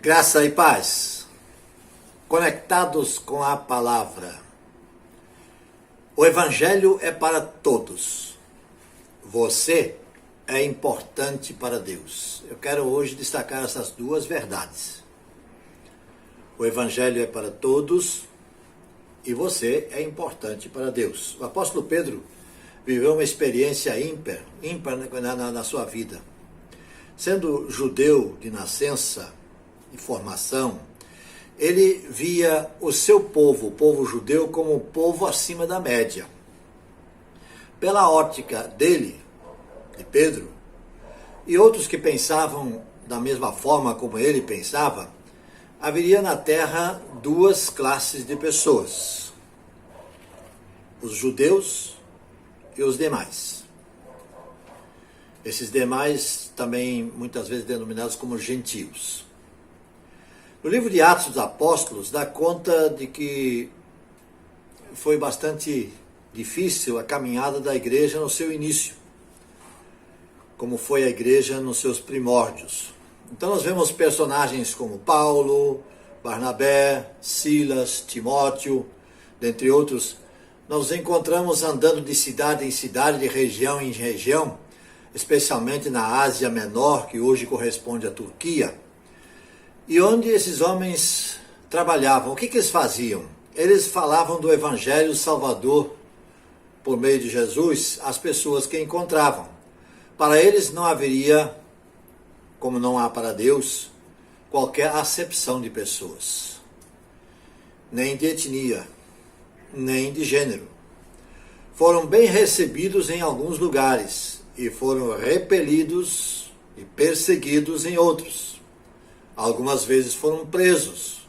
Graça e paz, conectados com a palavra. O Evangelho é para todos. Você é importante para Deus. Eu quero hoje destacar essas duas verdades. O Evangelho é para todos e você é importante para Deus. O apóstolo Pedro viveu uma experiência ímpar na sua vida. Sendo judeu de nascença e formação, ele via o seu povo, o povo judeu, como um povo acima da média. Pela ótica dele, de Pedro, e outros que pensavam da mesma forma como ele pensava, haveria na terra duas classes de pessoas: os judeus e os demais. Esses demais também muitas vezes denominados como gentios. No livro de Atos dos Apóstolos dá conta de que foi bastante difícil a caminhada da igreja no seu início, como foi a igreja nos seus primórdios. Então nós vemos personagens como Paulo, Barnabé, Silas, Timóteo, dentre outros. Nós encontramos andando de cidade em cidade, de região em região, especialmente na Ásia Menor, que hoje corresponde à Turquia, e onde esses homens trabalhavam. O que eles faziam? Eles falavam do Evangelho Salvador por meio de Jesus às pessoas que encontravam. Para eles não haveria, como não há para Deus, qualquer acepção de pessoas, nem de etnia, nem de gênero. Foram bem recebidos em alguns lugares e foram repelidos e perseguidos em outros. Algumas vezes foram presos,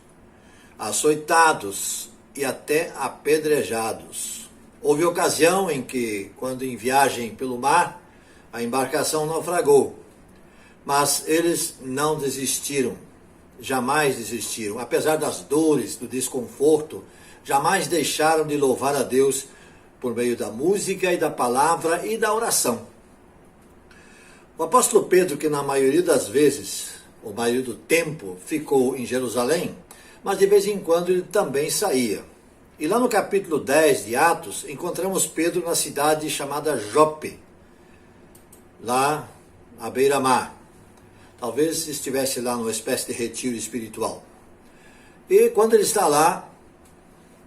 açoitados e até apedrejados. Houve ocasião em que, quando em viagem pelo mar, a embarcação naufragou. Mas eles não desistiram, jamais desistiram. Apesar das dores, do desconforto, jamais deixaram de louvar a Deus por meio da música e da palavra e da oração. O apóstolo Pedro, que na maioria das vezes, o maioria do tempo, ficou em Jerusalém, mas de vez em quando ele também saía. E lá no capítulo 10 de Atos, encontramos Pedro na cidade chamada Jope, lá à beira-mar. Talvez estivesse lá numa espécie de retiro espiritual. E quando ele está lá,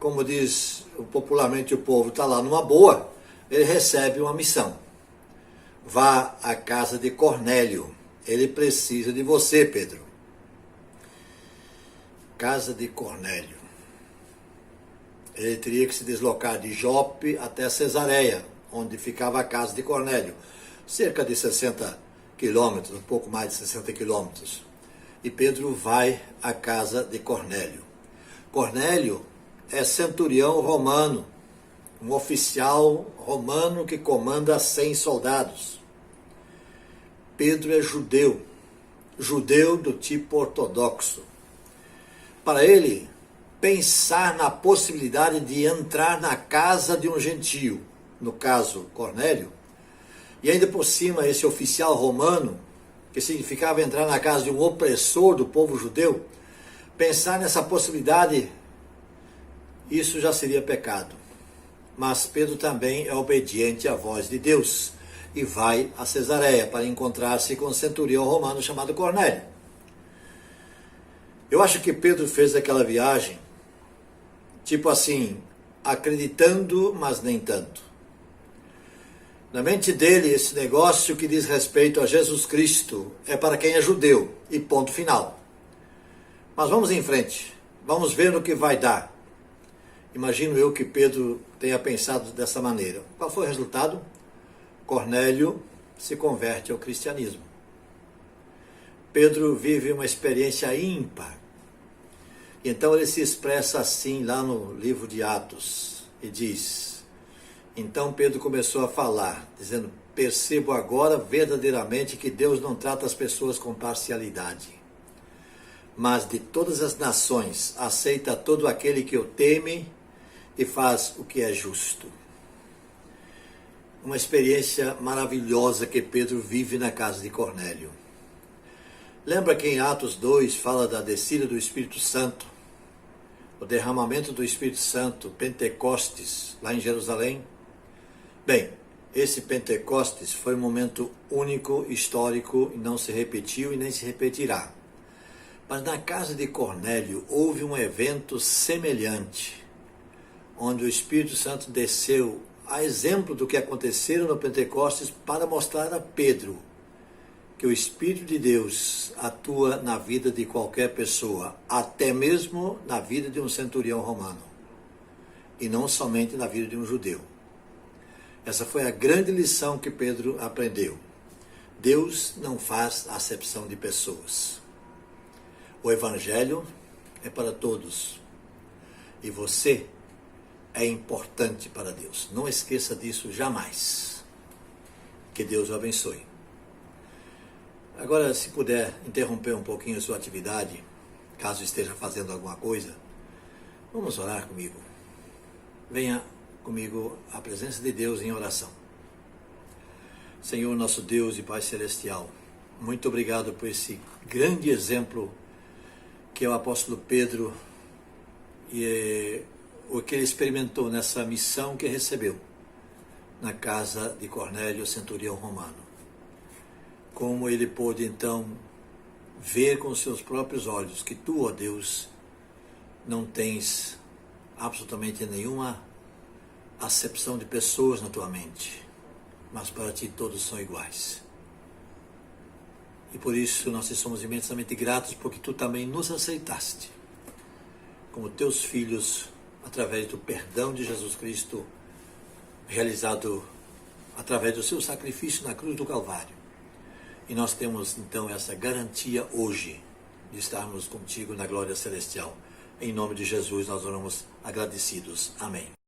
como diz popularmente o povo, está lá numa boa, ele recebe uma missão. Vá à casa de Cornélio. Ele precisa de você, Pedro. Casa de Cornélio. Ele teria que se deslocar de Jope até Cesareia, onde ficava a casa de Cornélio. Cerca de 60 quilômetros, um pouco mais de 60 quilômetros. E Pedro vai à casa de Cornélio. Cornélio é centurião romano, um oficial romano que comanda 100 soldados. Pedro é judeu, judeu do tipo ortodoxo. Para ele, pensar na possibilidade de entrar na casa de um gentio, no caso Cornélio, e ainda por cima esse oficial romano, que significava entrar na casa de um opressor do povo judeu, pensar nessa possibilidade, isso já seria pecado. Mas Pedro também é obediente à voz de Deus e vai a Cesareia para encontrar-se com um centurião romano chamado Cornélio. Eu acho que Pedro fez aquela viagem, tipo assim, acreditando, mas nem tanto. Na mente dele, esse negócio que diz respeito a Jesus Cristo é para quem é judeu, e ponto final. Mas vamos em frente, vamos ver no que vai dar. Imagino eu que Pedro tenha pensado dessa maneira. Qual foi o resultado? Cornélio se converte ao cristianismo. Pedro vive uma experiência ímpar. Então ele se expressa assim lá no livro de Atos e diz: então Pedro começou a falar, dizendo: percebo agora verdadeiramente que Deus não trata as pessoas com parcialidade, mas de todas as nações aceita todo aquele que o teme e faz o que é justo. Uma experiência maravilhosa que Pedro vive na casa de Cornélio. Lembra que em Atos 2 fala da descida do Espírito Santo, o derramamento do Espírito Santo, Pentecostes, lá em Jerusalém? Bem, esse Pentecostes foi um momento único, histórico, e não se repetiu e nem se repetirá. Mas na casa de Cornélio houve um evento semelhante, onde o Espírito Santo desceu, a exemplo do que aconteceu no Pentecostes, para mostrar a Pedro que o Espírito de Deus atua na vida de qualquer pessoa, até mesmo na vida de um centurião romano, e não somente na vida de um judeu. Essa foi a grande lição que Pedro aprendeu. Deus não faz acepção de pessoas. O Evangelho é para todos, e você é importante para Deus. Não esqueça disso jamais. Que Deus o abençoe. Agora, se puder interromper um pouquinho a sua atividade, caso esteja fazendo alguma coisa, vamos orar comigo. Venha comigo à presença de Deus em oração. Senhor, nosso Deus e Pai Celestial, muito obrigado por esse grande exemplo que é o apóstolo Pedro e o que ele experimentou nessa missão que recebeu na casa de Cornélio, centurião romano. Como ele pôde então ver com seus próprios olhos que tu, ó Deus, não tens absolutamente nenhuma acepção de pessoas na tua mente, mas para ti todos são iguais. E por isso nós te somos imensamente gratos, porque tu também nos aceitaste como teus filhos, através do perdão de Jesus Cristo, realizado através do seu sacrifício na cruz do Calvário. E nós temos então essa garantia hoje de estarmos contigo na glória celestial. Em nome de Jesus nós oramos agradecidos. Amém.